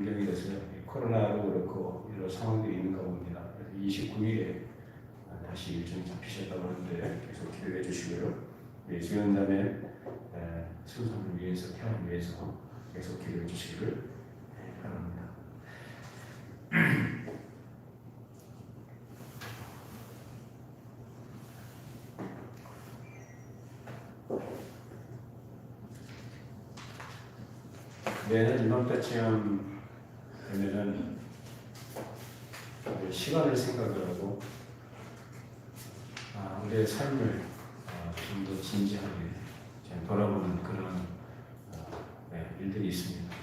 변경이 돼서 코로나도 그렇고 여러 상황들이 있는 가운데다. 그래서 29일에 다시 일정이 잡히셨다고 하는데 계속 기도해 주시고요. 수련담의 순서를 위해서, 태어나기 위해서 계속 기도해 주시기를 바랍니다. 매년 이맘때쯤 되면은 시간을 생각을 하고 우리의 삶을 좀 더 진지하게 돌아보는 그런 일들이 있습니다.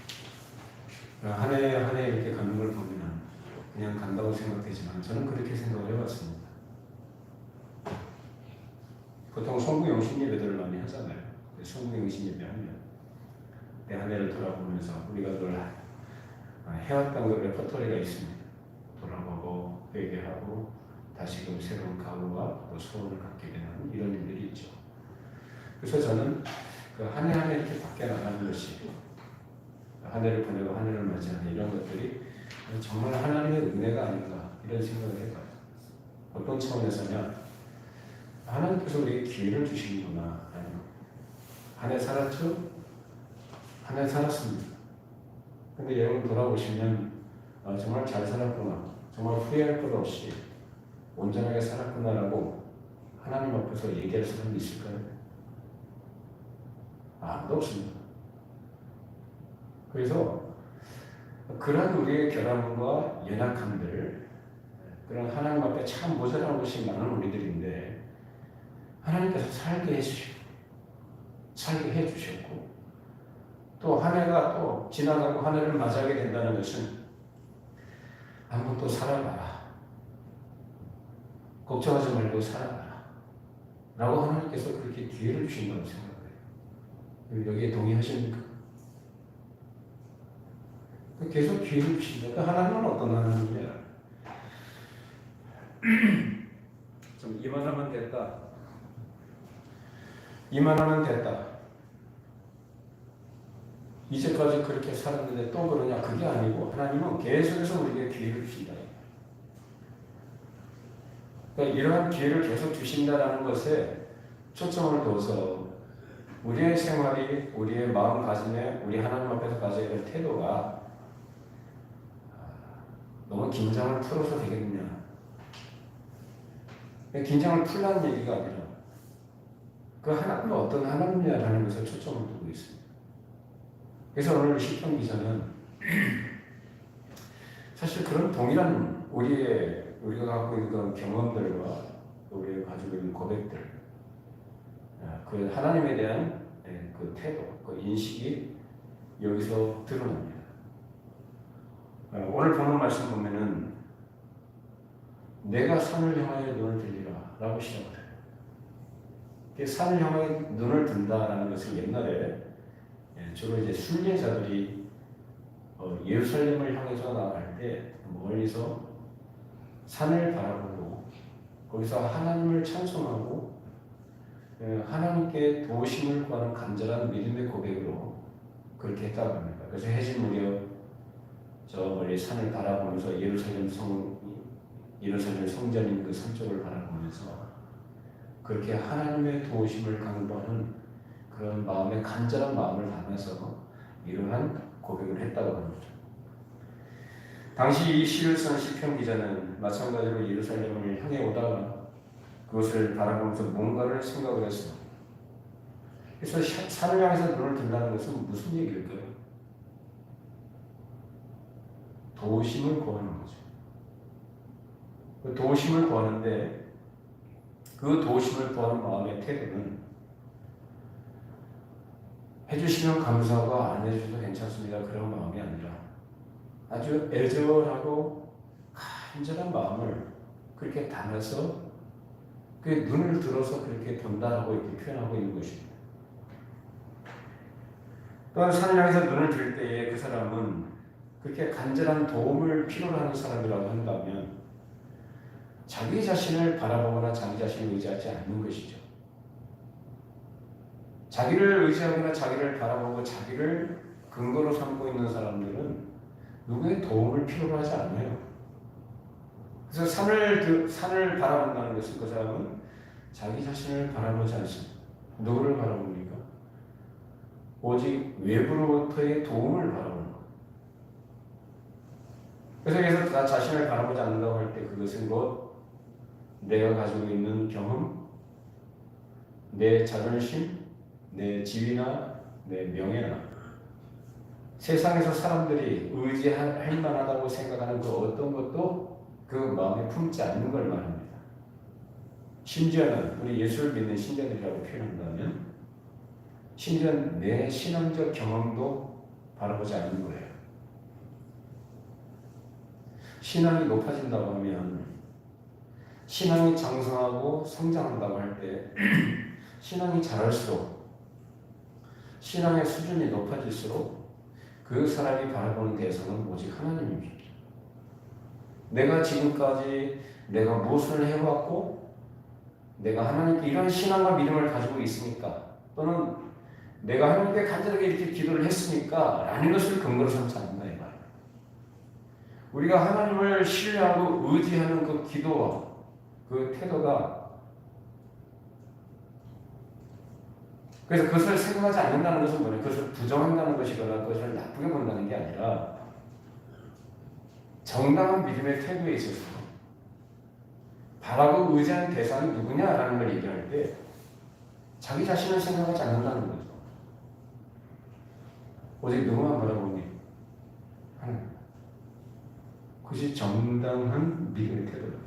한 해 한 해 이렇게 가는 걸 보면 그냥 간다고 생각되지만 저는 그렇게 생각을 해봤습니다. 보통 성부영신 예배들을 많이 하잖아요. 성부영신 예배하면 한 해를 돌아보면서 우리가 늘 해왔던 그 레퍼토리가 있습니다. 돌아보고 회개하고 다시금 새로운 각오와 또 소원을 갖게 되는 이런 일들이 있죠. 그래서 저는 그 한 해 한 해 이렇게 밖에 나가는 것이 한 해를 보내고 한 해를 맞이하는 이런 것들이 정말 하나님의 은혜가 아닌가 이런 생각을 해봐요. 어떤 차원에서냐, 하나님께서 우리에게 기회를 주시는구나. 한 해 살았죠? 한 해 살았습니다. 근데 여러분 돌아보시면 정말 잘 살았구나, 정말 후회할 것 없이 온전하게 살았구나라고 하나님 앞에서 얘기할 사람이 있을까요? 아무도 없습니다. 그래서 그런 우리의 결함과 연약함들, 그런 하나님 앞에 참 모자란 것이 많은 우리들인데 하나님께서 살게 해주셨고 또 한 해가 또 지나가고 한 해를 맞이하게 된다는 것은 한번 또 살아봐라, 걱정하지 말고 살아봐라 라고 하나님께서 그렇게 기회를 주신다고 생각해요. 여기에 동의하십니까? 계속 기회를 주신다. 하나님은 어떤 하나님이냐? 좀 이만하면 됐다, 이만하면 됐다, 이제까지 그렇게 살았는데 또 그러냐? 그게 아니고 하나님은 계속해서 우리에게 기회를 주신다. 그러니까 이러한 기회를 계속 주신다는 것에 초점을 둬서 우리의 생활이, 우리의 마음가짐에 우리 하나님 앞에서 가져야 될 태도가 너무 긴장을 풀어서 되겠느냐? 긴장을 풀라는 얘기가 아니라 그 하나님은 어떤 하나님이냐라는 것에 초점을 두고 있습니다. 그래서 오늘 시편 기자는 사실 그런 동일한 우리가 갖고 있는 그런 경험들과 우리가 가지고 있는 고백들, 그 하나님에 대한 그 태도, 그 인식이 여기서 드러납니다. 오늘 보는 말씀 보면은 내가 산을 향하여 눈을 들리라 라고 시작을 해요. 산을 향하여 눈을 든다라는 것은 옛날에 주로 이제 순례자들이 예루살렘을 향해서 나갈 때 멀리서 산을 바라보고 거기서 하나님을 찬송하고 하나님께 도우심을 구하는 간절한 믿음의 고백으로 그렇게 했다고 합니다. 그래서 해질 무렵 저 멀리 산을 바라보면서 예루살렘 성전인 그 산 쪽을 바라보면서 그렇게 하나님의 도우심을 강구하는 그런 마음의 간절한 마음을 담아서 이러한 고백을 했다고 합니다. 당시 이 시를 쓴 시편 기자는 마찬가지로 예루살렘을 향해 오다가 그것을 바라보면서 뭔가를 생각을 했습니다. 그래서 산을 향해서 눈을 든다는 것은 무슨 얘기일까요? 도우심을 구하는 거죠. 그 도우심을 구하는데 그 도우심을 구하는 마음의 태도는 해주시면 감사하고 안 해주셔도 괜찮습니다 그런 마음이 아니라 아주 애절하고 간절한 마음을 그렇게 담아서 그 눈을 들어서 그렇게 본다라고 이렇게 표현하고 있는 것입니다. 또한 산을 향해서 눈을 들 때에 그 사람은 그렇게 간절한 도움을 필요로 하는 사람이라고 한다면 자기 자신을 바라보거나 자기 자신을 의지하지 않는 것이죠. 자기를 의지하거나 자기를 바라보고 자기를 근거로 삼고 있는 사람들은 누구의 도움을 필요로 하지 않아요. 그래서 산을 바라본다는 것은 그 사람은 자기 자신을 바라보지 않습니다. 누구를 바라봅니까? 오직 외부로부터의 도움을 바라보는 것. 그래서 여기서 나 자신을 바라보지 않는다고 할 때 그것은 곧 내가 가지고 있는 경험, 내 자존심, 내 지위나 내 명예나 세상에서 사람들이 의지할 만하다고 생각하는 그 어떤 것도 그 마음에 품지 않는 걸 말합니다. 심지어는 우리 예수를 믿는 신자들이라고 표현한다면 심지어 내 신앙적 경험도 바라보지 않는 거예요. 신앙이 높아진다고 하면 신앙이 장성하고 성장한다고 할 때 신앙이 자랄수록 신앙의 수준이 높아질수록 그 사람이 바라보는 대상은 오직 하나님입니다. 내가 지금까지 내가 무엇을 해왔고 내가 하나님께 이런 신앙과 믿음을 가지고 있으니까 또는 내가 하나님께 간절하게 이렇게 기도를 했으니까 라는 것을 근거로 삼지 않는다 이 말이에요. 우리가 하나님을 신뢰하고 의지하는 그 기도와 그 태도가 그래서 그것을 생각하지 않는다는 것은 뭐냐? 그것을 부정한다는 것이거나 그것을 나쁘게 본다는 게 아니라 정당한 믿음의 태도에 있어서 바라고 의지하는 대상이 누구냐라는 걸 얘기할 때 자기 자신을 생각하지 않는다는 거죠. 오직 누구만 바라보니 하나님. 그것이 정당한 믿음의 태도다.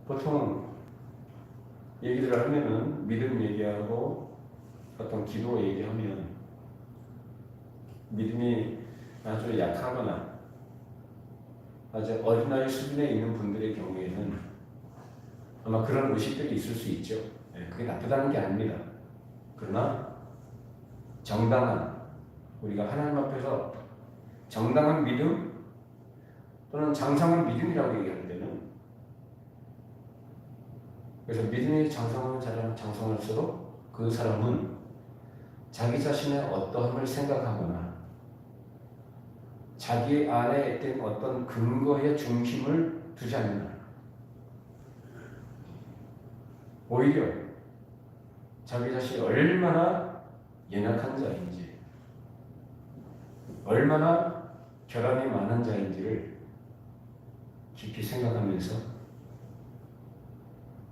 보통 얘기들을 하면은 믿음 얘기하고 어떤 기도 얘기하면 믿음이 아주 약하거나 아주 어린아이 수준에 있는 분들의 경우에는 아마 그런 의식들이 있을 수 있죠. 그게 나쁘다는 게 아닙니다. 그러나 정당한 우리가 하나님 앞에서 정당한 믿음 또는 장성한 믿음이라고 얘기할 때는 그래서 믿음이 장성할수록 그 사람은 자기 자신의 어떠함을 생각하거나 자기 안에 있던 어떤 근거의 중심을 두지 않는다. 오히려 자기 자신이 얼마나 연약한 자인지 얼마나 결함이 많은 자인지를 깊이 생각하면서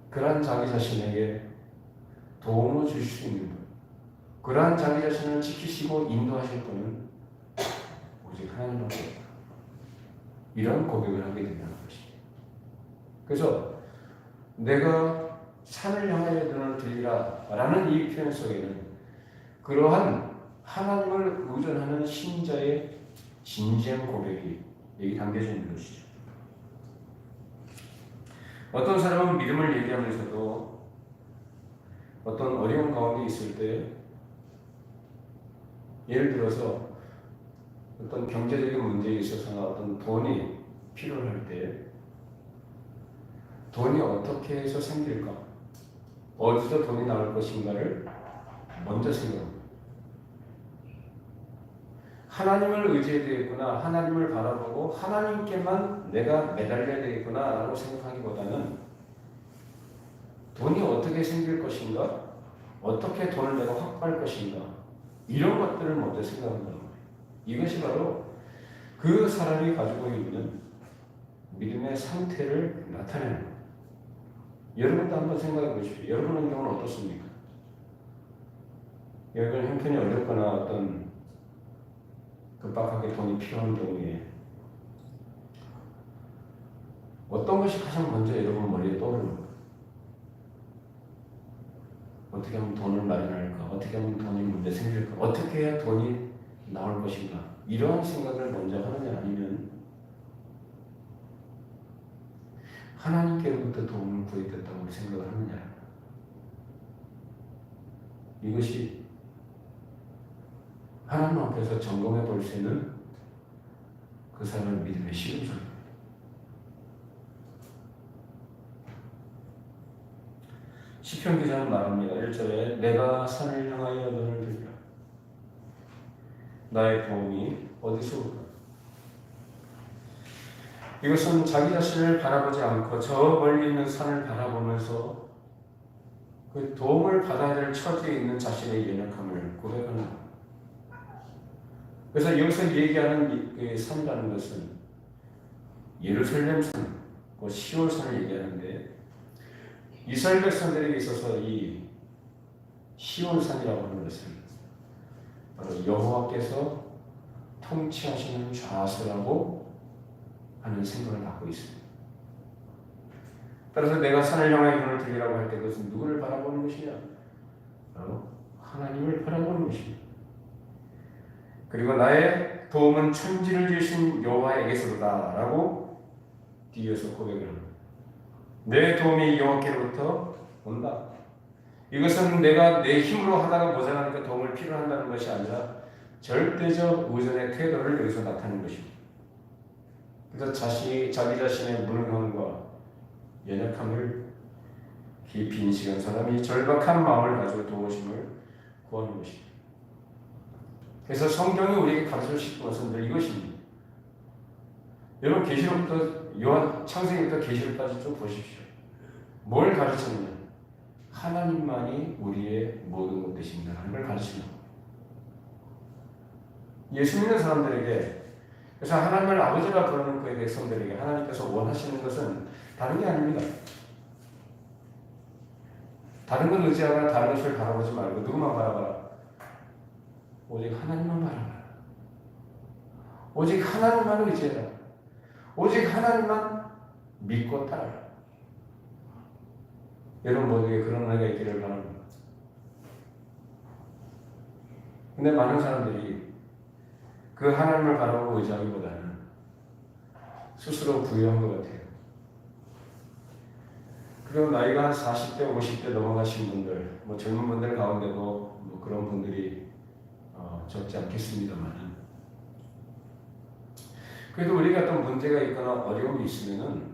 그러한 자기 자신에게 도움을 주실 수 있는 분, 그러한 자기 자신을 지키시고 인도하실 분은 오직 하나님밖에 없다. 이런 고백을 하게 된다는 것입니다. 그래서 내가 산을 향하여 눈을 들리라 라는 이 표현 속에는 그러한 하나님을 의존하는 신자의 진지한 고백이 여기 담겨져 있는 것이죠. 어떤 사람은 믿음을 얘기하면서도 어떤 어려운 가운데 있을 때 예를 들어서 어떤 경제적인 문제에 있어서나 어떤 돈이 필요할 때 돈이 어떻게 해서 생길까? 어디서 돈이 나올 것인가를 먼저 생각합니다. 하나님을 의지해야 되겠구나, 하나님을 바라보고 하나님께만 내가 매달려야 되겠구나 라고 생각하기보다는 돈이 어떻게 생길 것인가, 어떻게 돈을 내가 확보할 것인가 이런 것들을 먼저 생각한다는 거예요. 이것이 바로 그 사람이 가지고 있는 믿음의 상태를 나타내는 거예요. 여러분도 한번 생각해 보십시오. 여러분의 경우는 어떻습니까? 여러분 형편이 어렵거나 어떤 급박하게 돈이 필요한 경우에 어떤 것이 가장 먼저 여러분 머리에 떠오르는 거예요? 어떻게 하면 돈을 마련할까? 어떻게 하면 돈이 문제 생길까? 어떻게 해야 돈이 나올 것인가? 이러한 생각을 먼저 하느냐 아니면 하나님께로부터 도움을 구했다고 생각을 하느냐? 이것이 하나님 앞에서 점검해 볼 수 있는 그 사람의 믿음의 시금석입니다. 시편 기자는 말합니다. 1절에 내가 산을 향하여 눈을 들리라. 나의 도움이 어디서 올까? 이것은 자기 자신을 바라보지 않고 저 멀리 있는 산을 바라보면서 그 도움을 받아야 될 처지에 있는 자신의 연약함을 고백하는 것. 그래서 여기서 얘기하는 이 산이라는 것은 예루살렘 산, 시온산을 얘기하는데 이스라엘 백성들에게 있어서 이 시온산이라고 하는 것은 바로 여호와께서 통치하시는 좌수라고 하는 생각을 갖고 있습니다. 따라서 내가 산을 향하여 눈을 들리라고 할 때 그것은 누구를 바라보는 것이냐? 바로 하나님을 바라보는 것입니다. 그리고 나의 도움은 천지를 지으신 여호와에게서로다 라고 뒤에서 고백을 합니다. 내 도움이 여호와께로부터 온다. 이것은 내가 내 힘으로 하다가 모자라니까 도움을 필요로 한다는 것이 아니라 절대적 의존의 태도를 여기서 나타내는 것입니다. 그래서 자기 자신의 무능함과 연약함을 깊이 인식한 사람이 절박한 마음을 가지고 도우심을 구하는 것입니다. 그래서 성경이 우리에게 가르쳐 주신 것은 늘 이것입니다. 여러분 계시록부터 창세기부터 계시록까지 좀 보십시오. 뭘 가르치느냐? 하나님만이 우리의 모든 것 되신다는 걸 가르칩니다. 예수 믿는 사람들에게, 그래서 하나님을 아버지라 부르는 그의 백성들에게 하나님께서 원하시는 것은 다른 게 아닙니다. 다른 건 의지하거나 다른 것을 바라보지 말고 누구만 바라봐라? 오직 하나님만 바라봐라. 오직 하나님만 의지해라. 오직 하나님만 믿고 따라라. 여러분 모두에게 그런 은혜가 있기를 바랍니다. 근데 많은 사람들이 그 하나님을 바라보고 의지하기보다는 스스로 부유한 것 같아요. 그리고 나이가 한 40대, 50대 넘어가신 분들, 젊은 분들 가운데도 그런 분들이 적지 않겠습니다만, 그래도 우리가 어떤 문제가 있거나 어려움이 있으면은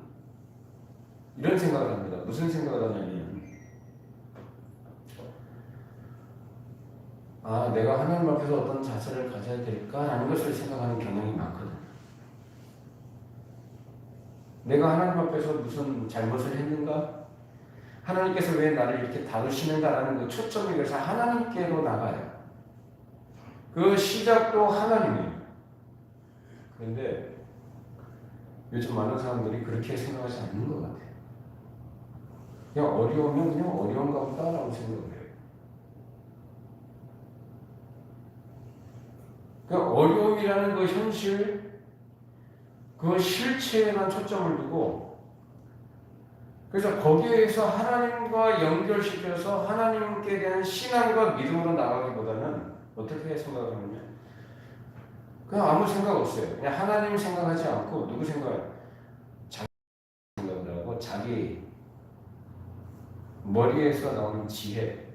이런 생각을 합니다. 무슨 생각을 하냐면, 내가 하나님 앞에서 어떤 자세를 가져야 될까라는 것을 생각하는 경향이 많거든요. 내가 하나님 앞에서 무슨 잘못을 했는가? 하나님께서 왜 나를 이렇게 다루시는가라는 그 초점이 그래서 하나님께로 나가요. 그 시작도 하나님이에요. 그런데 요즘 많은 사람들이 그렇게 생각하지 않는 것 같아요. 그냥 어려우면 그냥 어려운가 보다라고 생각을 해요. 그 어려움이라는 그 현실, 그 실체에만 초점을 두고, 그래서 거기에서 하나님과 연결시켜서 하나님께 대한 신앙과 믿음으로 나가기보다는 어떻게 생각을 하느냐? 그냥 아무 생각 없어요. 그냥 하나님 생각하지 않고 누구 생각해요? 자기 생각을 하고 자기 머리에서 나오는 지혜,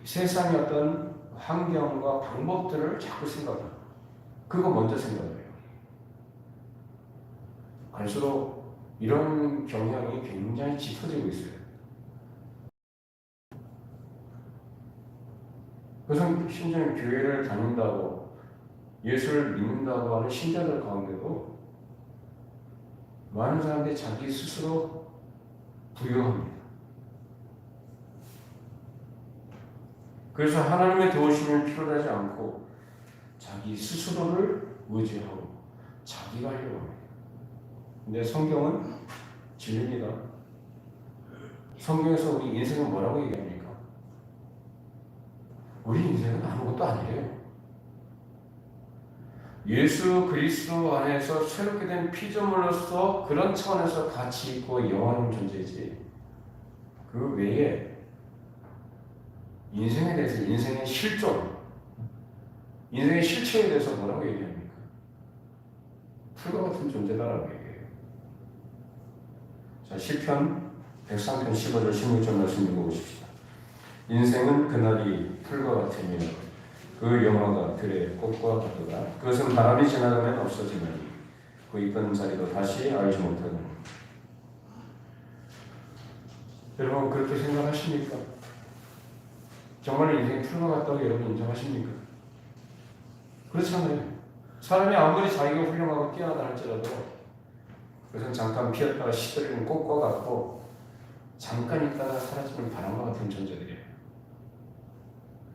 세상의 어떤 환경과 방법들을 자꾸 생각해요. 그거 먼저 생각해요. 갈수록 이런 경향이 굉장히 짙어지고 있어요. 그래서 심지어 교회를 다닌다고 예수를 믿는다고 하는 신자들 가운데도 많은 사람들이 자기 스스로 부유합니다. 그래서 하나님의 도우심을 필요로 하지 않고 자기 스스로를 의지하고 자기가 하려고 합니다. 근데 성경은 진리입니다. 성경에서 우리 인생은 뭐라고 얘기합니까? 우리 인생은 아무것도 아니에요. 예수 그리스도 안에서 새롭게 된 피조물로서 그런 차원에서 가치 있고 영원한 존재지, 그 외에 인생에 대해서, 인생의 실존, 인생의 실체에 대해서 뭐라고 얘기합니까? 풀과 같은 존재다라고 얘기해요. 자, 시편 103편 15절 16절 말씀 읽어보십시다. 인생은 그날이 풀과 같으며 그 영화가 들의 꽃과 같도다. 그것은 바람이 지나가면 없어지나니 그 있던 자리도 다시 알지 못하느니. 여러분 그렇게 생각하십니까? 정말 인생이 풀과 같다고 여러분 인정하십니까? 그렇잖아요. 사람이 아무리 자기가 훌륭하고 뛰어나다 할지라도 그것은 잠깐 피었다가 시들이는 꽃과 같고 잠깐 있다가 사라지는 바람과 같은 존재들이에요.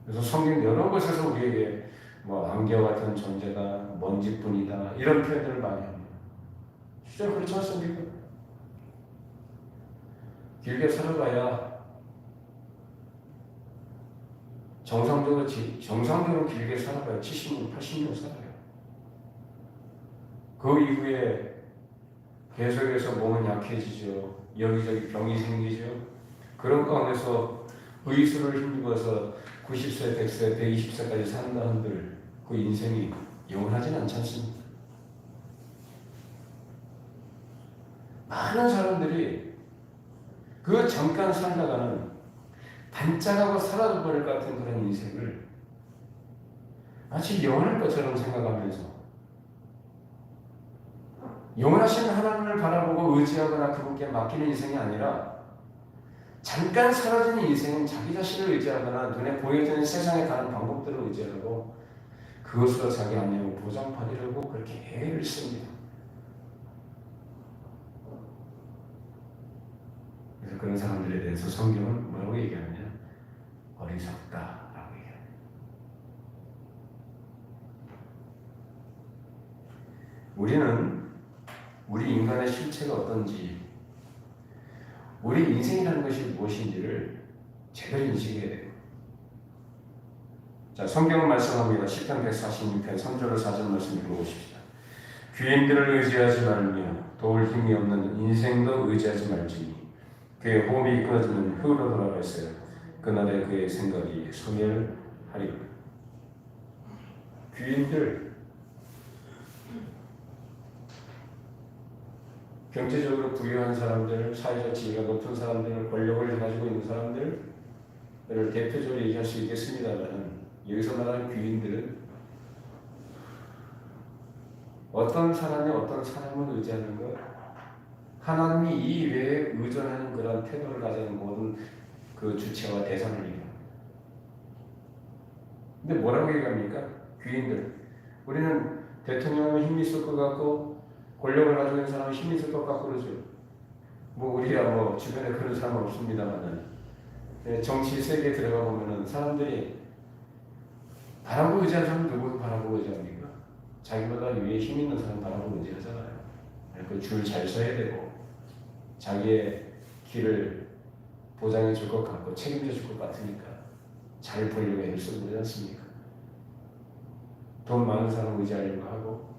그래서 성경 여러 곳에서 우리에게 뭐 안개와 같은 존재다, 먼지뿐이다 이런 표현들을 많이 합니다. 실제로 그렇지 않습니까? 길게 살아가야 정상적으로 길게 살아가야 70년, 80년 살아요. 그 이후에 계속해서 몸은 약해지죠. 여기저기 병이 생기죠. 그런 가운데서 의수를 힘입어서 90세, 100세, 120세까지 산다 한들 그 인생이 영원하진 않지 않습니까? 많은 사람들이 그 잠깐 살다가는 반짝하고 사라져버릴 것 같은 그런 인생을 마치 영원할 것처럼 생각하면서 영원하신 하나님을 바라보고 의지하거나 그분께 맡기는 인생이 아니라 잠깐 사라지는 인생은 자기 자신을 의지하거나 눈에 보여지는 세상에 가는 방법들을 의지하고 그것으로 자기 안녕을 보장받으려고 그렇게 애를 씁니다. 그래서 그런 사람들에 대해서 성경은 뭐라고 얘기하느냐? 어리석다라고 얘기합니다. 우리는 우리 인간의 실체가 어떤지, 우리 인생이라는 것이 무엇인지를 제대로 인식해야 돼요. 자, 성경은 말씀합니다. 시편 146편 3절로 4절 말씀 읽어보십시다. 귀인들을 의지하지 말며 도울 힘이 없는 인생도 의지하지 말지니 그의 호흡이 끊어지는 흙으로 돌아가있어요. 그날에 그의 생각이 소멸하리라. 귀인들, 경제적으로 부유한 사람들, 사회적 지위가 높은 사람들, 권력을 가지고 있는 사람들을 대표적으로 얘기할 수 있겠습니다만 여기서 말하는 귀인들은 어떤 사람이 어떤 사람을 의지하는 것, 하나님이 이 외에 의존하는 그런 태도를 가지는 모든 그 주체와 대상을 얘기합니다. 근데 뭐라고 얘기합니까? 귀인들. 우리는 대통령은 힘이 있을 것 같고 권력을 가지고 있는 사람은 힘이 있을 것 같고 그러죠. 뭐 우리야 뭐 주변에 그런 사람은 없습니다만 정치 세계에 들어가 보면은 사람들이 바라보고 의지하는 사람은 누구 바라보고 의지합니까? 자기보다 위에 힘 있는 사람 바라보고 의지하잖아요. 그 줄 잘 서야 되고 자기의 길을 보장해 줄 것 같고 책임져 줄 것 같으니까 잘 보려고 애를 쓰고 그러지 않습니까? 돈 많은 사람 의지하려고 하고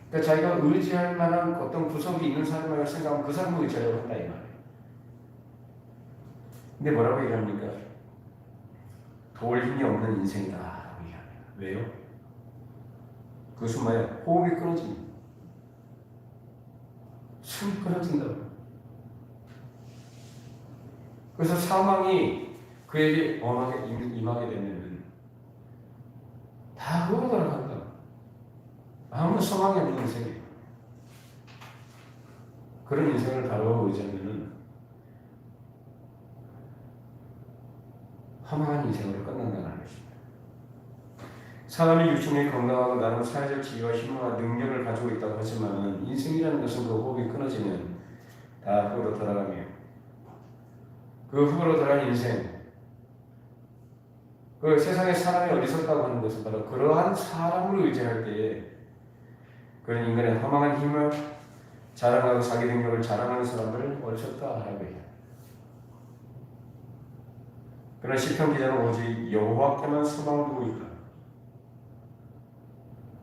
그러니까 자기가 의지할 만한 어떤 구석이 있는 사람을 생각하면 그 사람을 의지하려고 한다 이 말이에요. 근데 뭐라고 얘기합니까? 도울 힘이 없는 인생이다 라고 얘기합니다. 왜요? 그것은 뭐예요? 호흡이 끊어집니다. 숨이 끊어진다고. 그래서 사망이 그에게 엄하게 임하게 되면 다 흙으로 돌아간다. 아무 소망이 없는 인생이에요. 그런 인생을 바로 의지하면 허망한 인생으로 끝난다는 것입니다. 사람이 육신이 건강하고 나는 사회적 지위와 힘과 능력을 가지고 있다고 하지만 인생이라는 것은 그 호흡이 끊어지면 다 흙으로 돌아가며 그 흙으로 돌아간 인생, 그 세상에 사람이 어리석다고 하는 것은 바로 그러한 사람을 의지할 때에 그런 인간의 허망한 힘을 자랑하고 자기 능력을 자랑하는 사람을 어리석다라고 해요. 그러나 시편 기자는 오직 여호와께만 소망을 두고 있다.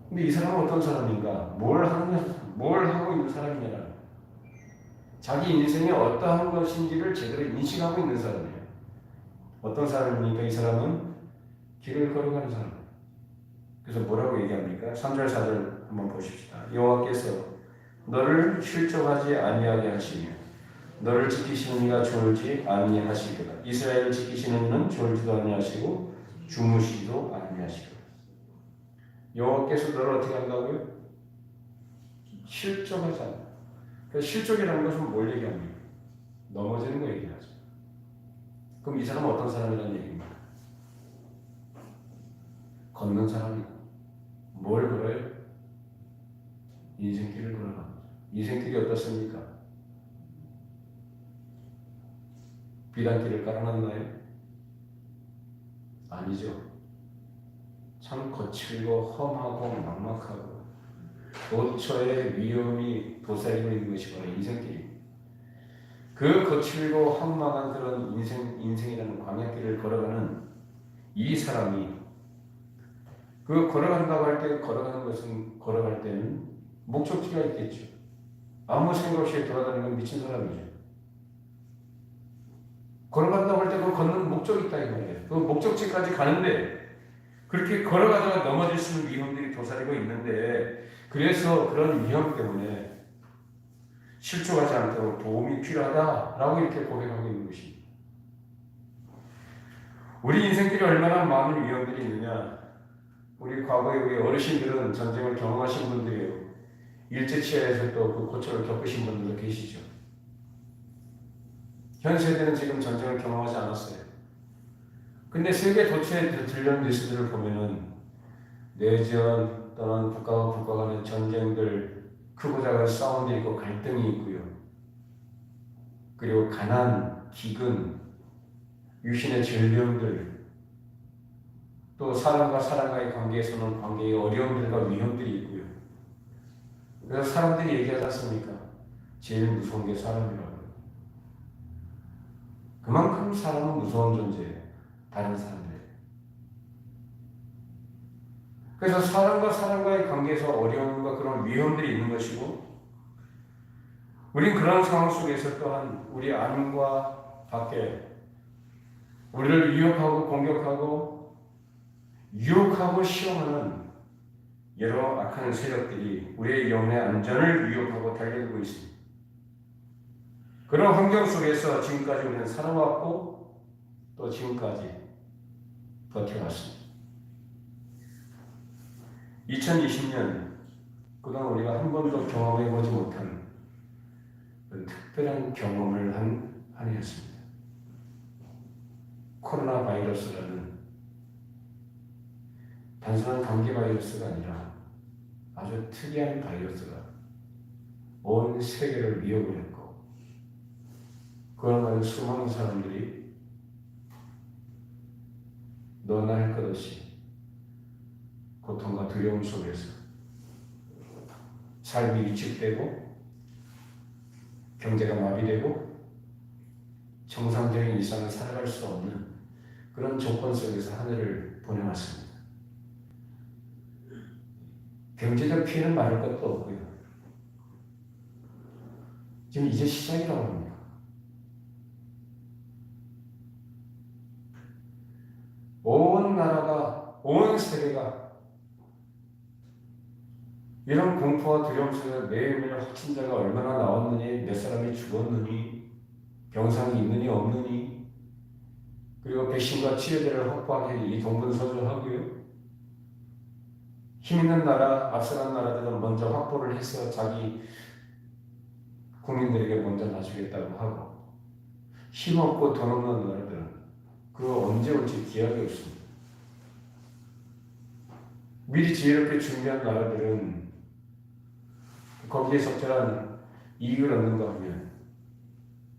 근데 이 사람은 어떤 사람인가? 뭘 하고 있는 사람이냐? 자기 인생이 어떠한 것인지를 제대로 인식하고 있는 사람이에요. 어떤 사람입니까? 이 사람은 길을 걸어가는 사람. 그래서 뭐라고 얘기합니까? 3절 4절 한번 보십시다. 여호와께서 너를 실족하지 아니하게 하시며 너를 지키시는 이가 졸지 아니하시리라. 이스라엘을 지키시는 이는 졸지도 아니하시고 주무시지도 아니하시리라. 여호와께서 너를 어떻게 한다고요? 실족하지 않아. 그러니까 실족이라는 것은 뭘 얘기합니까? 넘어지는 거 얘기하죠. 그럼 이 사람은 어떤 사람이라는 얘기입니까? 걷는 사람이고 뭘 걸어요? 인생길을 걸어갑니다. 인생길이 어떻습니까? 비단길을 깔아놨나요? 아니죠. 참 거칠고 험하고 막막하고 도처에 위험이 도사리고 있는 것이 바로 인생길입니다. 그 거칠고 험막한 그런 인생이라는 광야길을 걸어가는 이 사람이 그 걸어간다고 할 때 걸어가는 것은 걸어갈 때는 목적지가 있겠죠. 아무 생각 없이 돌아다니는 건 미친 사람이죠. 걸어간다고 할 때 그 걷는 목적이 있다 이 말이에요. 그 목적지까지 가는데 그렇게 걸어가다가 넘어질 수 있는 위험들이 도사리고 있는데 그래서 그런 위험 때문에 실족하지 않도록 도움이 필요하다라고 이렇게 고백하고 있는 것입니다. 우리 인생길에 얼마나 많은 위험들이 있느냐. 우리 과거에 우리 어르신들은 전쟁을 경험하신 분들이에요. 일제치하에서 또 그 고초를 겪으신 분들도 계시죠. 현 세대는 지금 전쟁을 경험하지 않았어요. 근데 세계 도처에 들려온 뉴스들을 보면은 내전 또는 국가와 국가 간의 전쟁들, 크고 작은 싸움이 있고 갈등이 있고요. 그리고 가난, 기근, 유신의 질병들, 또 사람과 사람과의 관계에서는 관계의 어려움들과 위험들이 있고요. 그래서 사람들이 얘기하지 않습니까? 제일 무서운 게 사람이라고. 그만큼 사람은 무서운 존재예요. 다른 사람들. 그래서 사람과 사람과의 관계에서 어려움과 그런 위험들이 있는 것이고, 우린 그런 상황 속에서 또한 우리 안과 밖에 우리를 위협하고 공격하고 유혹하고 시험하는 여러 악한 세력들이 우리의 영혼의 안전을 위협하고 달려들고 있습니다. 그런 환경 속에서 지금까지 우리는 살아왔고 또 지금까지 버텨왔습니다. 2020년 그동안 우리가 한 번도 경험해보지 못한 특별한 경험을 한 해였습니다. 코로나 바이러스라는 단순한 감기 바이러스가 아니라 아주 특이한 바이러스가 온 세계를 위협을 했고, 그야말로 수많은 사람들이 너나 할 것 없이 고통과 두려움 속에서 삶이 위축되고 경제가 마비되고 정상적인 일상을 살아갈 수 없는 그런 조건 속에서 한 해를 보내왔습니다. 경제적 피해는 말할 것도 없고요. 지금 이제 시작이라고 합니다. 온 나라가, 온 세계가 이런 공포와 두려움 속에서 매일매일 확진자가 얼마나 나왔느니, 몇 사람이 죽었느니, 병상이 있느니 없느니, 그리고 백신과 치료제를 확보하기 이 동분서주하고요. 힘 있는 나라, 앞서간 나라들은 먼저 확보를 해서 자기 국민들에게 먼저 놔주겠다고 하고, 힘없고 돈 없는 나라들은 그거 언제 올지 기약이 없습니다. 미리 지혜롭게 준비한 나라들은 거기에 적절한 이익을 얻는가 하면,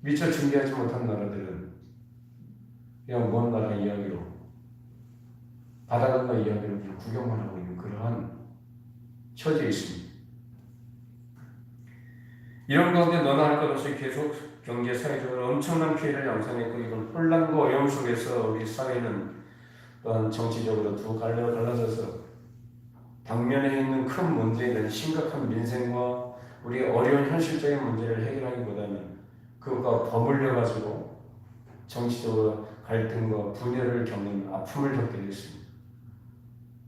미처 준비하지 못한 나라들은 그냥 먼 나라 이야기로, 바다건너 이야기로 구경만 하고 있는 그러한 처지에 있습니다. 이런 가운데 너나 할 것 없이 계속 경제, 사회적으로 엄청난 피해를 양산했고, 이런 혼란과 어려움 속에서 우리 사회는 또한 정치적으로 두 갈래로 갈라져서 당면에 있는 큰 문제에 대한 심각한 민생과 우리 어려운 현실적인 문제를 해결하기보다는 그것과 버물려가지고 정치적으로 갈등과 분열을 겪는 아픔을 겪게 됐습니다.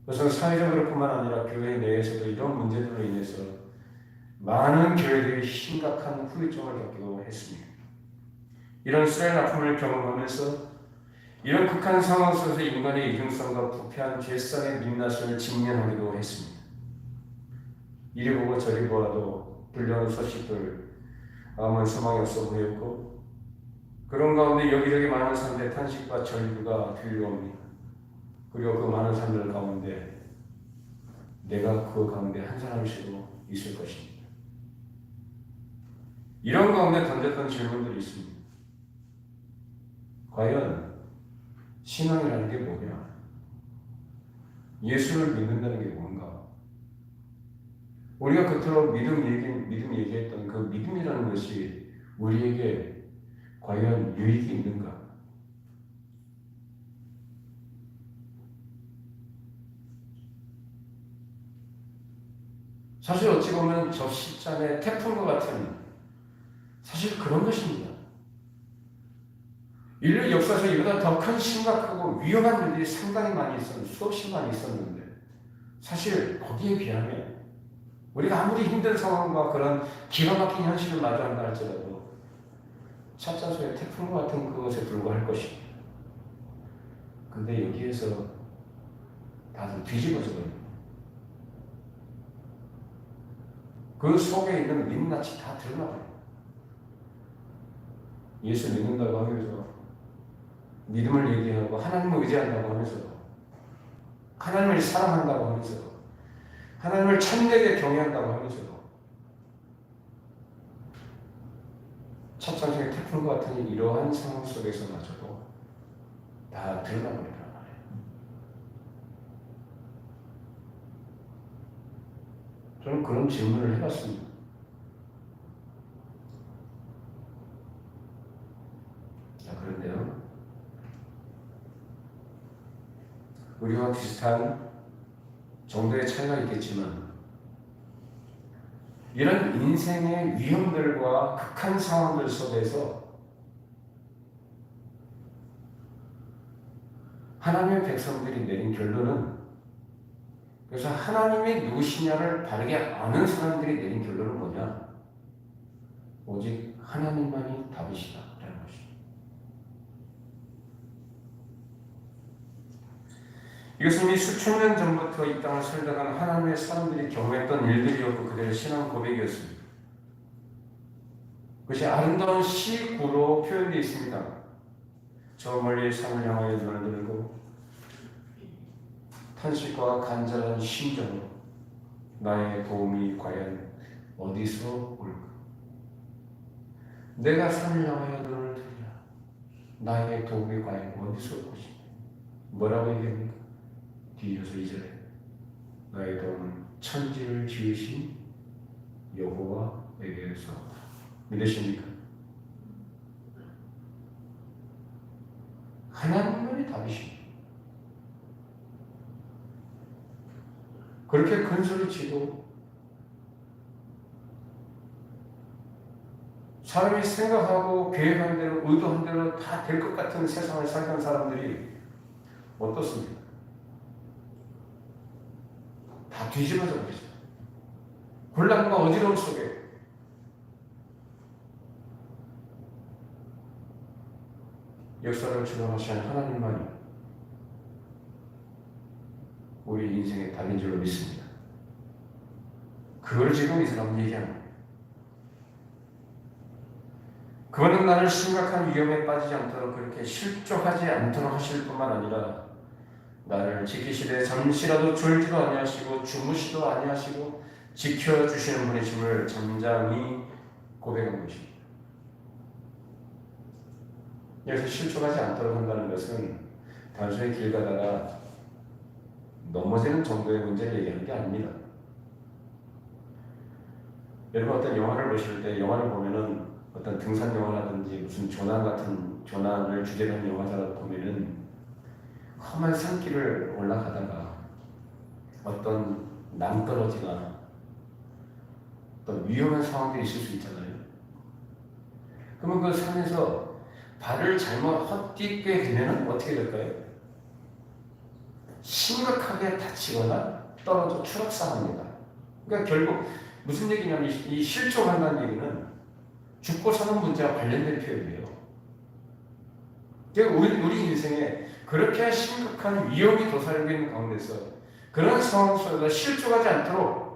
그래서 사회적으로뿐만 아니라 교회 내에서도 이런 문제들로 인해서 많은 교회들이 심각한 후유증을 겪기도 했습니다. 이런 쇠한 아픔을 경험하면서 이런 극한 상황 속에서 인간의 이중성과 부패한 죄성의 민낯을 직면하기도 했습니다. 이리 보고 저리 보아도 들려오는 소식들 아무 소망이 없어 보였고, 그런 가운데 여기저기 많은 사람들의 탄식과 절규가 들려옵니다. 그리고 그 많은 사람들 가운데 내가 그 가운데 한 사람씩으로 있을 것입니다. 이런 가운데 던졌던 질문들이 있습니다. 과연 신앙이라는 게 뭐냐? 예수를 믿는다는 게 뭔가? 우리가 겉으로 믿음 얘기했던 그 믿음이라는 것이 우리에게 과연 유익이 있는가? 사실 어찌 보면 저 시점의 태풍과 같은 사실 그런 것입니다. 인류 역사에서 이보다 더 큰 심각하고 위험한 일들이 상당히 많이 있었는데, 수없이 많이 있었는데, 사실 거기에 비하면 우리가 아무리 힘든 상황과 그런 기가 막힌 현실을 마주한다 할지라도 찻잔소의 태풍과 같은 그것에 불과할 것입니다. 근데 여기에서 다들 뒤집어져 버립니다. 그 속에 있는 민낯이 다 드러나버려요. 예수 믿는다고 하면서 믿음을 얘기하고 하나님을 의지한다고 하면서도 하나님을 사랑한다고 하면서도 하나님을 참되게 경외한다고 하면서도 찻잔소의 태풍과 같은 이러한 상황 속에서마저도 다 드러나버리더란 말이에요. 저는 그런 질문을 해봤습니다. 자, 그런데요, 우리와 비슷한 정도의 차이가 있겠지만 이런 인생의 위험들과 극한 상황들 속에서 하나님의 백성들이 내린 결론은, 그래서 하나님이 누구시냐를 바르게 아는 사람들이 내린 결론은 뭐냐? 오직 하나님만이 답이시다라는 것입니다. 이것은 이미 수천 년 전부터 이 땅을 살다가는 하나님의 사람들이 경험했던 일들이었고 그들의 신앙 고백이었습니다. 그것이 아름다운 시구로 표현되어 있습니다. 저 멀리 산을 향하여 눈을 들고 탄식과 간절한 심정으로 나의 도움이 과연 어디서 올까? 내가 산을 향하여 눈을 들랴 나의 도움이 과연 어디서 올 것이냐? 뭐라고 얘기합니까? 뒤이어서 2절에 나의 도움은 천지를 지으신 여호와에게서. 믿으십니까? 하나님만이 답이십니다. 그렇게 큰 소리치고 사람이 생각하고 계획한 대로 의도한 대로 다 될 것 같은 세상을 살던 사람들이 어떻습니까? 다 뒤집어져 버리죠. 곤란과 어지러움 속에 역사를 주관하시는 하나님만이 우리 인생의 답인 줄로 믿습니다. 그걸 지금 이 사람은 얘기합니다. 그거는 나를 심각한 위험에 빠지지 않도록 그렇게 실족하지 않도록 하실 뿐만 아니라 나를 지키시되 잠시라도 졸지도 아니하시고 주무시도 아니하시고 지켜주시는 분이심을 잠잠히 고백한 것입니다. 여기서 실족하지 않도록 한다는 것은 단순히 길 가다가 넘어지는 정도의 문제를 얘기하는 게 아닙니다. 여러분 어떤 영화를 보실 때 영화를 보면은 어떤 등산 영화라든지 무슨 조난을 주제로 한 영화를 보면은 험한 산길을 올라가다가 어떤 낭떠러지나 어떤 위험한 상황들이 있을 수 있잖아요. 그러면 그 산에서 발을 잘못 헛디게 되면 어떻게 될까요? 심각하게 다치거나 떨어져 추락사합니다. 그러니까 결국 무슨 얘기냐면 이 실족한다는 얘기는 죽고 사는 문제와 관련된 표현이에요. 그러니까 우리 인생에 그렇게 심각한 위험이 도사리고 있는 가운데서 그런 상황 속에서 실족하지 않도록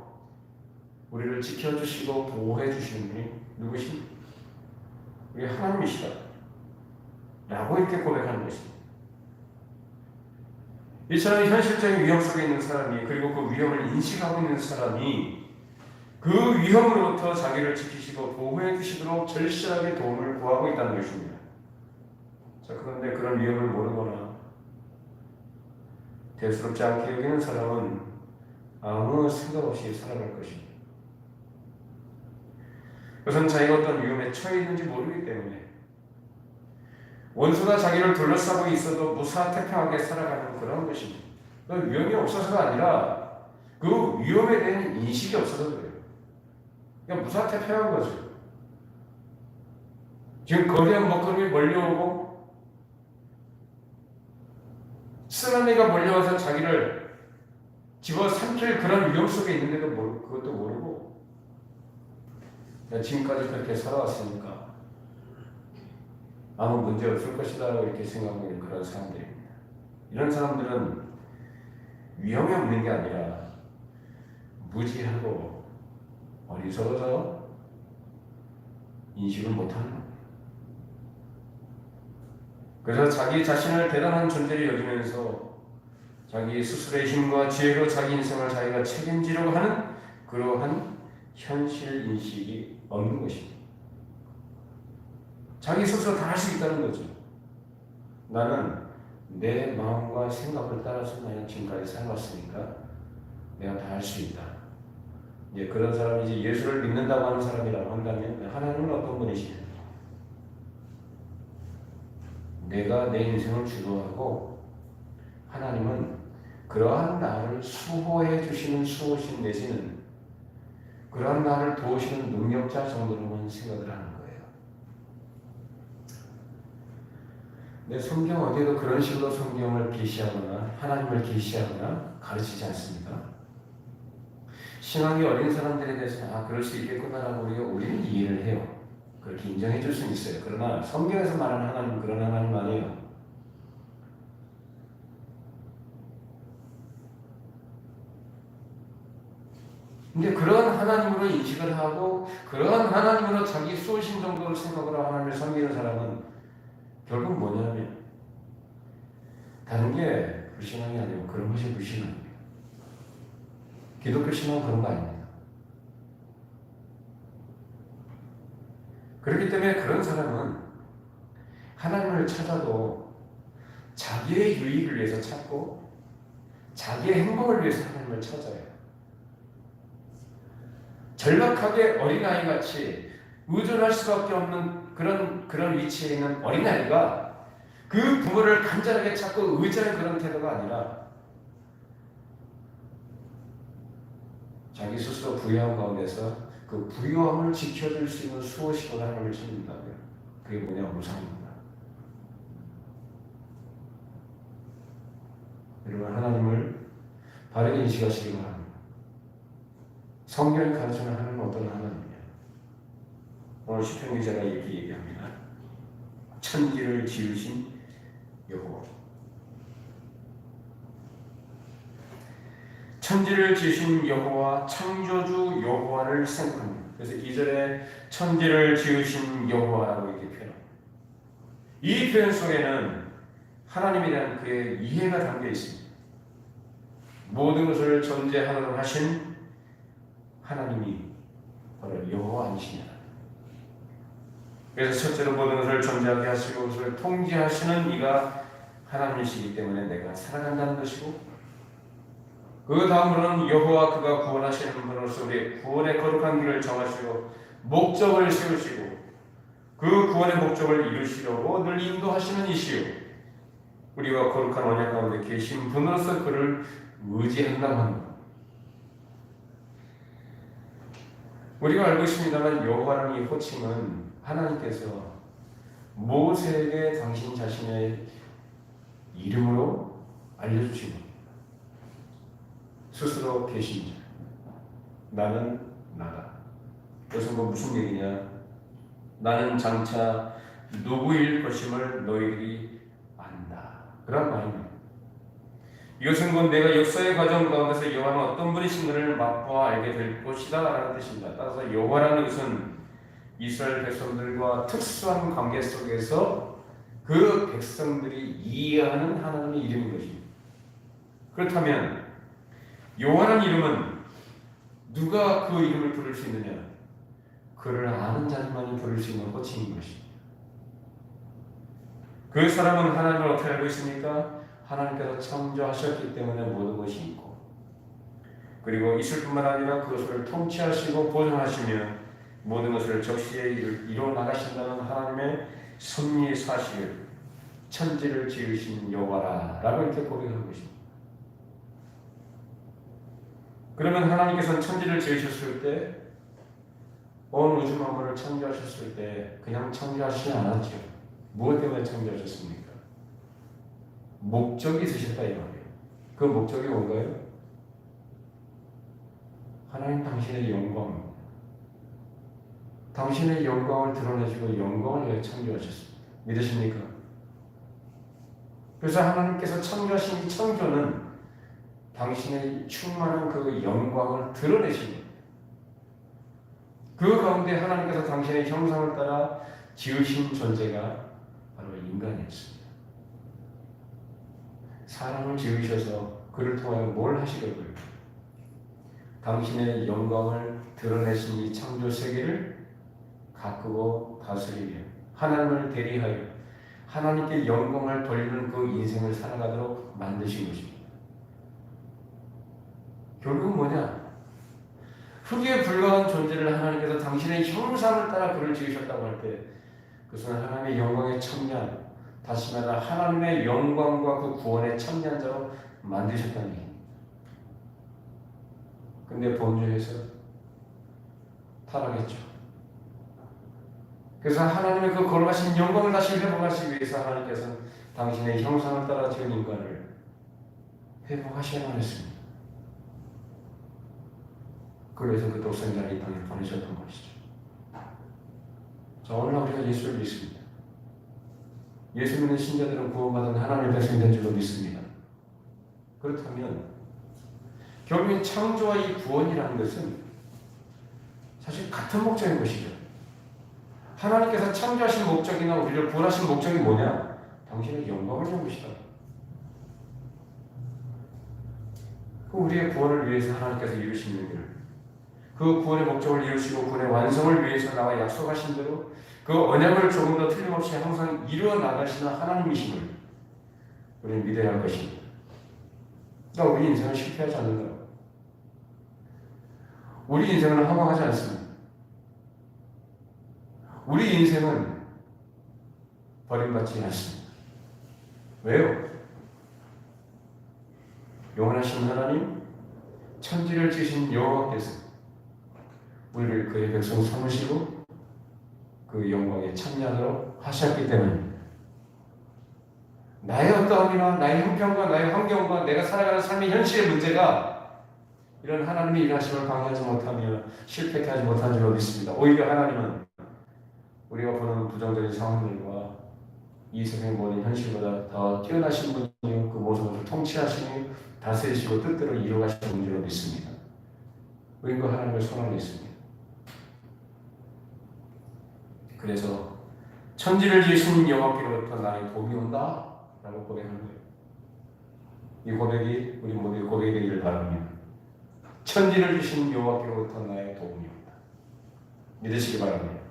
우리를 지켜주시고 보호해 주시는 분이 누구십니까? 우리 하나님이시다 라고 이렇게 고백하는 것입니다. 이처럼 현실적인 위험 속에 있는 사람이, 그리고 그 위험을 인식하고 있는 사람이 그 위험으로부터 자기를 지키시고 보호해 주시도록 절실하게 도움을 구하고 있다는 것입니다. 자, 그런데 그런 위험을 모르거나 대수롭지 않게 여기는 사람은 아무 생각 없이 살아갈 것입니다. 그것은 자기가 어떤 위험에 처해 있는지 모르기 때문에 원수가 자기를 둘러싸고 있어도 무사태평하게 살아가는 그런 것입니다. 위험이 없어서가 아니라 그 위험에 대한 인식이 없어서 그래요. 그냥 무사태평한 거죠. 지금 거대한 먹구름이 몰려오고 쓰나미가 몰려와서 자기를 집어삼킬 그런 위험 속에 있는데도 그것도 모르고 지금까지 그렇게 살아왔으니까 아무 문제 없을 것이다 라고 이렇게 생각하고 있는 그런 사람들입니다. 이런 사람들은 위험이 없는 게 아니라 무지하고 어리석어서 인식을 못하는 겁니다. 그래서 자기 자신을 대단한 존재로 여기면서 자기 스스로의 힘과 지혜로 자기 인생을 자기가 책임지려고 하는 그러한 현실 인식이 없는 것입니다. 자기 스스로 다 할 수 있다는 거죠. 나는 내 마음과 생각을 따라서 나는 지금까지 살아왔으니까 내가 다 할 수 있다. 이제 그런 사람이 이제 예수를 믿는다고 하는 사람이라고 한다면 하나님은 어떤 분이시냐? 내가 내 인생을 주도하고 하나님은 그러한 나를 수호해 주시는 수호신 내지는 그러한 나를 도우시는 능력자 정도로만 생각을 하는 거예요. 근데 성경 어디에도 그런 식으로 성경을 계시하거나 하나님을 계시하거나 가르치지 않습니다. 신앙이 어린 사람들에 대해서는 그럴 수 있겠구나라고 우리는 이해를 해요. 그렇게 인정해 줄 수는 있어요. 그러나 성경에서 말하는 하나님은 그런 하나님 아니에요. 근데 그런 하나님으로 인식을 하고 그런 하나님으로 자기 수호신 정도를 생각으로 하나님을 섬기는 사람은 결국 뭐냐면 다른 게 불신앙이 아니고 그런 것이 불신앙입니다. 기독교 신앙은 그런 거 아닙니다. 그렇기 때문에 그런 사람은 하나님을 찾아도 자기의 유익을 위해서 찾고 자기의 행복을 위해서 하나님을 찾아요. 절박하게 어린아이같이 의존할 수밖에 없는 그런 위치에 있는 어린아이가 그 부모를 간절하게 찾고 의지하는 그런 태도가 아니라 자기 스스로 부유한 가운데서 그 부유함을 지켜줄 수 있는 수호식으로 하나님을 찾는다면 그게 뭐냐? 무상입니다. 여러분, 하나님을 바르게 인식하시기 바랍니다. 성경이 가르치는 하나님은 어떤 하나님이냐? 오늘 시편 기자가 이렇게 얘기합니다. 천지를 지으신 여호와. 천지를 지으신 여호와, 창조주 여호와를 생각합니다. 그래서 2절에 천지를 지으신 여호와라고 이렇게 표현합니다. 이 표현 속에는 하나님에 대한 그의 이해가 담겨 있습니다. 모든 것을 존재하도록 하신 하나님이 바로 여호와 아니시냐. 그래서 첫째로 모든 것을 존재하게 하시고 그것을 통제하시는 이가 하나님이시기 때문에 내가 살아간다는 것이고, 그 다음으로는 여호와 그가 구원하시는 분으로서 우리 구원의 거룩한 길을 정하시고 목적을 세우시고 그 구원의 목적을 이루시려고 늘 인도하시는 이시요 우리와 거룩한 언약 가운데 계신 분으로서 그를 의지한다고 합니다. 우리가 알고 있습니다만 여호와라는 이 호칭은 하나님께서 모세에게 당신 자신의 이름으로 알려주신 겁니다. 스스로 계신 자, 나는 나다. 그것은 무슨 얘기냐? 나는 장차 누구일 것임을 너희들이 안다. 그런 말입니다. 이것은 곧 내가 역사의 과정 가운데서 여호와는 어떤 분이신 것을 맛보아 알게 될 것이다 라는 뜻입니다. 따라서 여호와라는 것은 이스라엘 백성들과 특수한 관계 속에서 그 백성들이 이해하는 하나님의 이름인 것입니다. 그렇다면 여호와라는 이름은 누가 그 이름을 부를 수 있느냐? 그를 아는 자들만이 부를 수 있는 호칭인 것입니다. 그 사람은 하나님을 어떻게 알고 있습니까? 하나님께서 창조하셨기 때문에 모든 것이 있고, 그리고 있을 뿐만 아니라 그것을 통치하시고 보존하시며 모든 것을 적시에 이루어 나가신다는 하나님의 섭리의 사실을, 천지를 지으신 여호와라 라고 이렇게 고백하는 것입니다. 그러면 하나님께서는 천지를 지으셨을 때, 온 우주 만물을 창조하셨을 때 그냥 창조하시지 않았죠. 무엇 때문에 창조하셨습니까? 목적이 있으셨다 이 말이에요. 그 목적이 뭔가요? 하나님 당신의 영광, 당신의 영광을 드러내시고 영광을 위해 창조하셨습니다. 믿으십니까? 그래서 하나님께서 창조하신 이 창조는 당신의 충만한 그 영광을 드러내십니다. 그 가운데 하나님께서 당신의 형상을 따라 지으신 존재가 바로 인간이었습니다. 사람을 지으셔서 그를 통하여 뭘 하시려고요? 당신의 영광을 드러내신 이 창조 세계를 가꾸고 다스리며 하나님을 대리하여 하나님께 영광을 돌리는 그 인생을 살아가도록 만드신 것입니다. 결국은 뭐냐? 흙에 불과한 존재를 하나님께서 당신의 형상을 따라 그를 지으셨다고 할 때 그것은 하나님의 영광의 청년, 다시 말해 하나님의 영광과 그 구원의 청년자로 만드셨다는 얘기입니다. 근데 본주에서 타락했죠. 그래서 하나님의 그 거룩하신 영광을 다시 회복하시기 위해서 하나님께서는 당신의 형상을 따라 지은 인간을 회복하셔야만 했습니다. 그래서 그 독생자를 이 땅에 보내셨던 것이죠. 자, 오늘 우리가 예수를 믿습니다. 예수 믿는 신자들은 구원받은 하나님의 백성이 된 줄로 믿습니다. 그렇다면 결국엔 창조와 이 구원이라는 것은 사실 같은 목적인 것이죠. 하나님께서 창조하신 목적이나 우리를 구원하신 목적이 뭐냐? 당신의 영광을 준 것이다. 우리의 구원을 위해서 하나님께서 이루신 일을, 그 구원의 목적을 이루시고 구원의 완성을 위해서 나와 약속하신 대로 그 언약을 조금 더 틀림없이 항상 이루어 나가시는 하나님이심을 우리는 믿어야 할 것입니다. 그러니까 우리 인생은 실패하지 않는다. 우리 인생은 허망하지 않습니다. 우리 인생은 버림받지 않습니다. 왜요? 영원하신 하나님, 천지를 지으신 여호와께서 우리를 그의 백성 삼으시고 그 영광의 참여로 하셨기 때문입니다. 나의 어떠함이나 나의 형편과 나의 환경과 내가 살아가는 삶의 현실의 문제가 이런 하나님의 일하심을 방해하지 못하며 실패케 하지 못한 줄로 믿습니다. 오히려 하나님은 우리가 보는 부정적인 상황들과 이 세상의 모든 현실보다 더 뛰어나신 분이요 그 모든 것을 통치하시며 다스리시고 뜻대로 이루어가시는 줄로 믿습니다. 우리는 그 하나님을 손안에 있습니다. 그래서 천지를 지으신 여호와께로부터 나의 복이 온다 라고 고백하는 거예요. 이 고백이 우리 모두의 고백이 되기를 바랍니다. 천지를 지으신 여호와께로부터 나의 복이 온다. 믿으시기 바랍니다.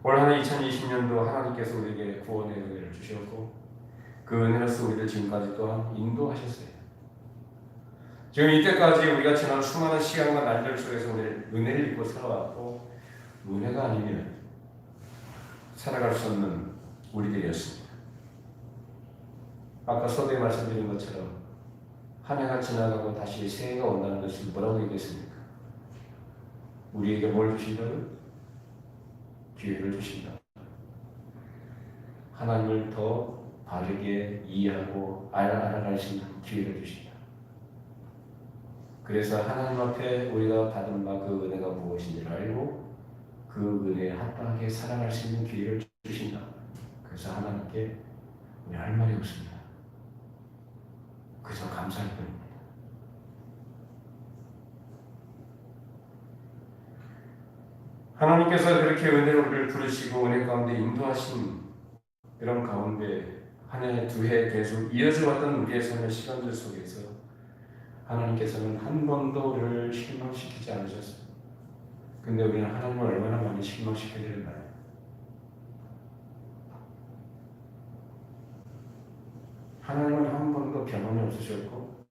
올 한 해 2020년도 하나님께서 우리에게 구원의 은혜를 주셨고 그 은혜로서 우리를 지금까지 또한 인도하셨어요. 지금 이때까지 우리가 지난 수많은 시간과 날들 속에서 은혜를 입고 살아왔고 은혜가 아니면 살아갈 수 없는 우리들이었습니다. 아까 서두에 말씀드린 것처럼 한 해가 지나가고 다시 새해가 온다는 것을 뭐라고 얘기했습니까? 우리에게 뭘 주신다고요? 기회를 주신다. 하나님을 더 바르게 이해하고 알아갈 수 있는 기회를 주신다. 그래서 하나님 앞에 우리가 받은 바 그 은혜가 무엇인지를 알고 그 은혜에 합당하게 살아갈 수 있는 기회를 주신다. 그래서 하나님께 우리 할 말이 없습니다. 그저 감사할 뿐입니다. 하나님께서 그렇게 은혜로 우리를 부르시고 은혜 가운데 인도하신 그런 가운데 한 해, 두 해 계속 이어져 왔던 우리의 삶의 시간들 속에서 하나님께서는 한 번도 우리를 실망시키지 않으셨어요. 근데 우리는 하나님을 얼마나 많이 실망시켜야 되나요? 하나님은 한 번도 변함이 없으셨고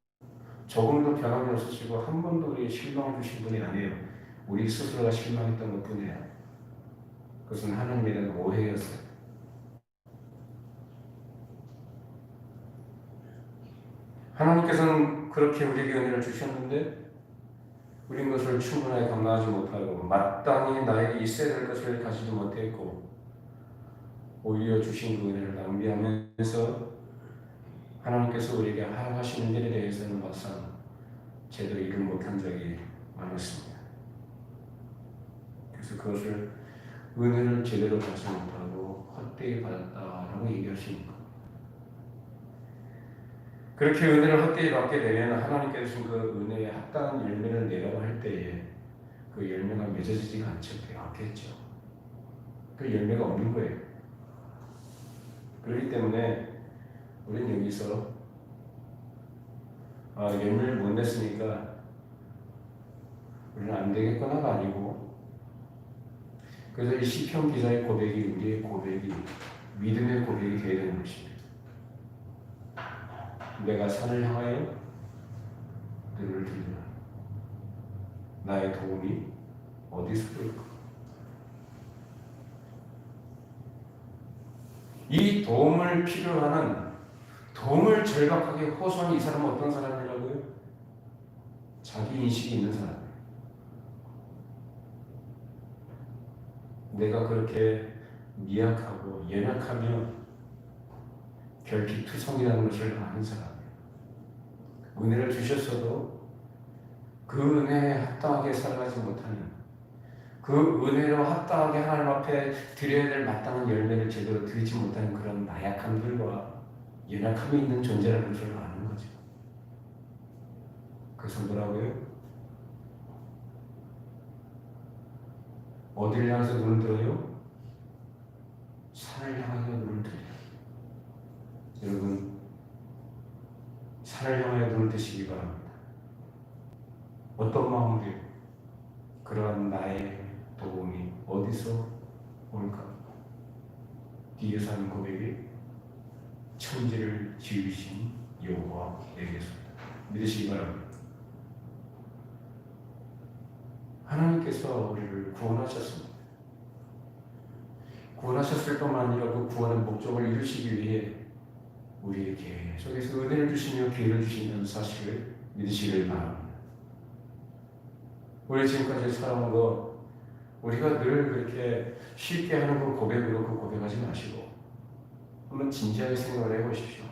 조금도 변함이 없으시고 한 번도 우리의 실망을 주신 분이 아니에요. 우리 스스로가 실망했던 것뿐이에요. 그것은 하나님에 대한 오해였어요. 하나님께서는 그렇게 우리에게 은혜를 주셨는데 우린 것을 충분하게 감당하지 못하고 마땅히 나에게 있어야 될 것을 가지도 못했고 오히려 주신 그 은혜를 낭비하면서 하나님께서 우리에게 하시는 일에 대해서는 막상 제대로 일을 못한 적이 많았습니다. 그래서 그것을 은혜를 제대로 받지 못하고 헛되이 받았다라고 얘기하시는 것. 그렇게 은혜를 헛되이 받게 되면 하나님께서 주신 그 은혜에 합당한 열매를 내라고 할 때에 그 열매가 맺어지지가 않겠죠. 그 열매가 없는 거예요. 그렇기 때문에 우리는 여기서 열매를 못 냈으니까 우리는 안 되겠구나가 아니고, 그래서 이 시편 기자의 고백이 우리의 고백이 믿음의 고백이 되어야 되는 것입니다. 내가 산을 향하여 눈을 들리라. 나의 도움이 어디서 올까? 이 도움을 필요하는, 도움을 절박하게 호소하는 이 사람은 어떤 사람이라고요? 자기 인식이 있는 사람이에요. 내가 그렇게 미약하고 연약하며 결핍투성이라는 것을 아는 사람이에요. 은혜를 주셨어도 그 은혜에 합당하게 살아가지 못하는, 그 은혜로 합당하게 하나님 앞에 드려야 될 마땅한 열매를 제대로 드리지 못하는 그런 나약함들과 연약함이 있는 존재라는 것을 아는 거죠. 그래서 뭐라고요? 어디를 향해서 눈을 들어요? 산을 향하여 눈을 들어요. 여러분, 산을 향하여 눈을 뜨시기 바랍니다. 어떤 마음으로 그러한 나의 도움이 어디서 올까? 뒤에서 하는 고백이 천지를 지으신 여호와에게서다. 믿으시기 바랍니다. 하나님께서 우리를 구원하셨습니다. 구원하셨을 뿐만 아니라 그 구원의 목적을 이루시기 위해 우리에게 속에서 은혜를 주시며 기회를 주시는 사실을 믿으시길 바랍니다. 우리 지금까지 살아온 것, 우리가 늘 그렇게 쉽게 하는 그 고백으로 그 고백하지 마시고 한번 진지하게 생각을 해보십시오.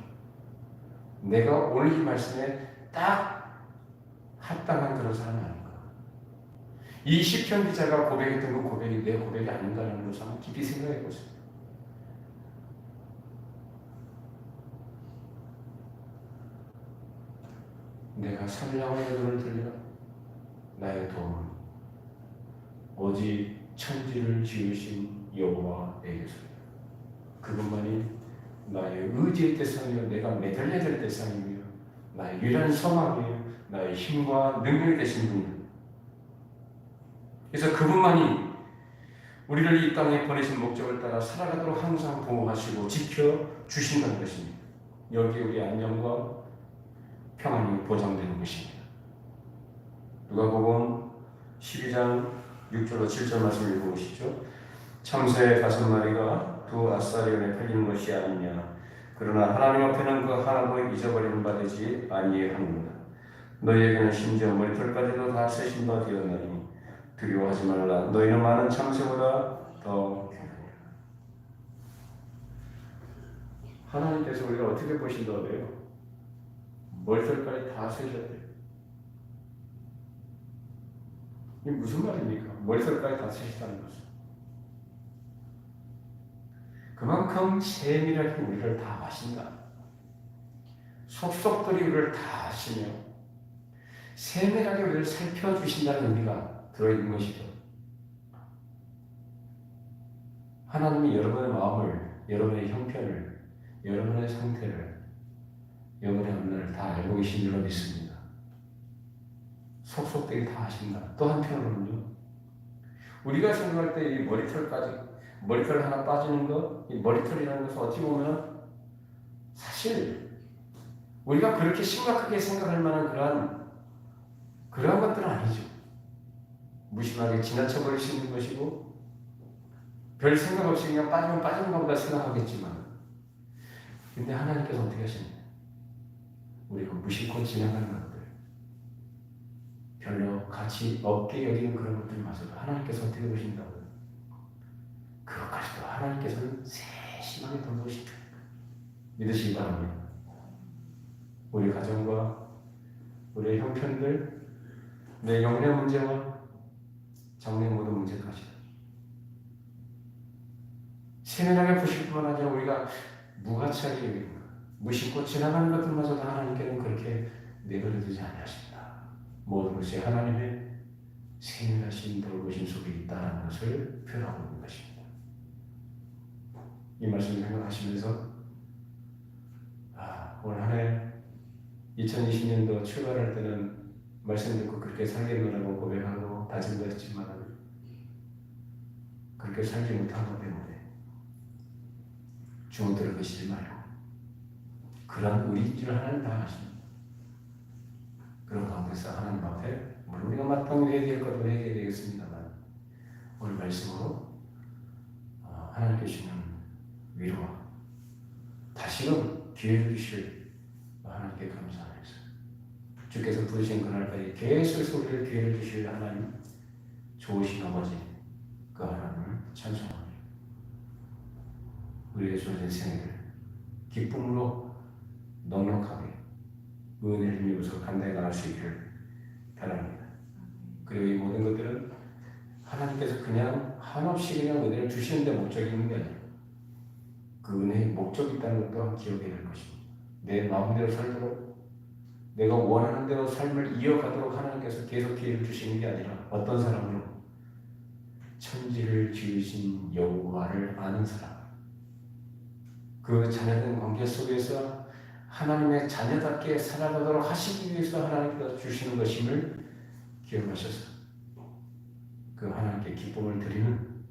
내가 오늘 이 말씀에 딱 합당한 그런 사람이 아닌가? 이 시편 기자가 고백했던 그 고백이 내 고백이 아닌가라는 것을 한번 깊이 생각해 보세요. 내가 산을 향하여 눈을 들리라. 나의 도움은 오직 천지를 지으신 여호와에게서다. 그것만이 나의 의지의 대상이며 내가 매달려야 될 대상이며 나의 유일한 소망이며 나의 힘과 능력이 되신 분입니다. 그래서 그분만이 우리를 이 땅에 보내신 목적을 따라 살아가도록 항상 보호하시고 지켜주신다는 것입니다. 여기 우리 안녕과 평안이 보장되는 것입니다. 누가복음 12장 6절로 7절 말씀을 읽어보시죠. 참새 5마리가 두 아사리온에 팔리는 것이 아니냐. 그러나 하나님 앞에는 그 하나도 잊어버리는 바 되지 아니하느니라. 너희에게는 심지어 머리털까지도 다 세신 바 되었나니 두려워하지 말라. 너희는 많은 참새보다 더 귀하니라. 하나님께서 우리가 어떻게 보신다고 해요? 머리털까지 다 세셨대요. 이게 무슨 말입니까? 머리털까지 다 세시다는 것은 그만큼 세밀하게 우리를 다 아신다. 속속들이 우리를 다 아시며 세밀하게 우리를 살펴주신다는 의미가 들어있는 것이죠. 하나님이 여러분의 마음을, 여러분의 형편을, 여러분의 상태를, 영혼의 앞날을 다 알고 계신 줄로 믿습니다. 속속들이 다 아신다. 또 한편으로는요, 우리가 생각할 때 이 머리털 하나 빠지는 것, 이 머리털이라는 것은 어떻게 보면 사실 우리가 그렇게 심각하게 생각할 만한 그러한 것들은 아니죠. 무심하게 지나쳐 버릴 수 있는 것이고, 별 생각 없이 그냥 빠지면 빠지는 것보다 생각하겠지만, 근데 하나님께서 어떻게 하시느냐? 우리가 무심코 지나가는 것들, 별로 가치 없게 여기는 그런 것들마저도 하나님께서 어떻게 보신다고요? 그것까지도 하나님께서는 세심하게 돌보시죠. 믿으시기 바랍니다. 우리 가정과 우리 형편들, 내 영혼의 문제와 장래 모든 문제까지 세밀하게 보실 뿐만 아니라 우리가 무가치하게 여기는 것, 무심코 지나가는 것들마저도 하나님께는 그렇게 내버려두지 아니하십니다. 모든 것이 하나님의 세밀하신 돌보심 속에 있다는 것을 표현하고 있는 것입니다. 이 말씀을 생각하시면서 올 한 해 2020년도 출발할 때는 말씀 듣고 그렇게 살겠노라고 고백하고 다짐도 했지만 그렇게 살지 못한 것 때문에 주눅들어 계시지 말고 그런 우리인 줄 하나님 다 아십니다. 그런 가운데서 하나님 앞에 물론 우리가 마땅히 회개할 것도 회개해야 되겠습니다만 오늘 말씀으로 하나님께 주시는 위로와 다시금 기회를 주실 하나님께 감사하면서 주께서 부르신 그날까지 계속 우리를 기회를 주실 하나님 좋으신 아버지 그 하나님을 찬송합니다. 우리의 주어진 생애를 기쁨으로 넉넉하게 은혜를 힘입어서 간단히 나갈 수 있기를 바랍니다. 그리고 이 모든 것들은 하나님께서 그냥 한없이 그냥 은혜를 주시는 데 목적이 있는 게 아니라 그 은혜의 목적이 있다는 것도 기억해야 할 것입니다. 내 마음대로 살도록 내가 원하는 대로 삶을 이어가도록 하나님께서 계속 기회를 주시는 게 아니라 어떤 사람으로 천지를 지으신 여호와를 아는 사람, 그 자녀된 관계 속에서 하나님의 자녀답게 살아가도록 하시기 위해서 하나님께서 주시는 것임을 기억하셔서 그 하나님께 기쁨을 드리는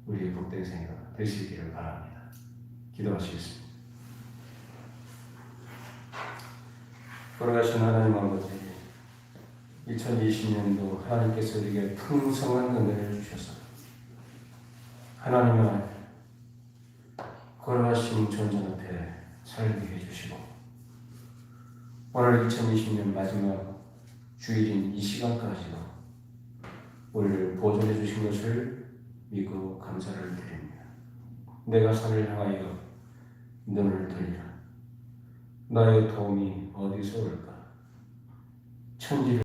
우리의 복된 생애가 되시기를 바랍니다. 기도하시겠습니다. 돌아가신 하나님 아버지, 2020년도 하나님께서 우리에게 풍성한 은혜를 주셔서 하나님의 걸어가신 존재 앞에 살게 해주시고 오늘 2020년 마지막 주일인 이 시간까지도 우리를 보존해 주신 것을 믿고 감사를 드립니다. 내가 산을 향하여 눈을 들리라. 나의 도움이 어디서 올까? 천지를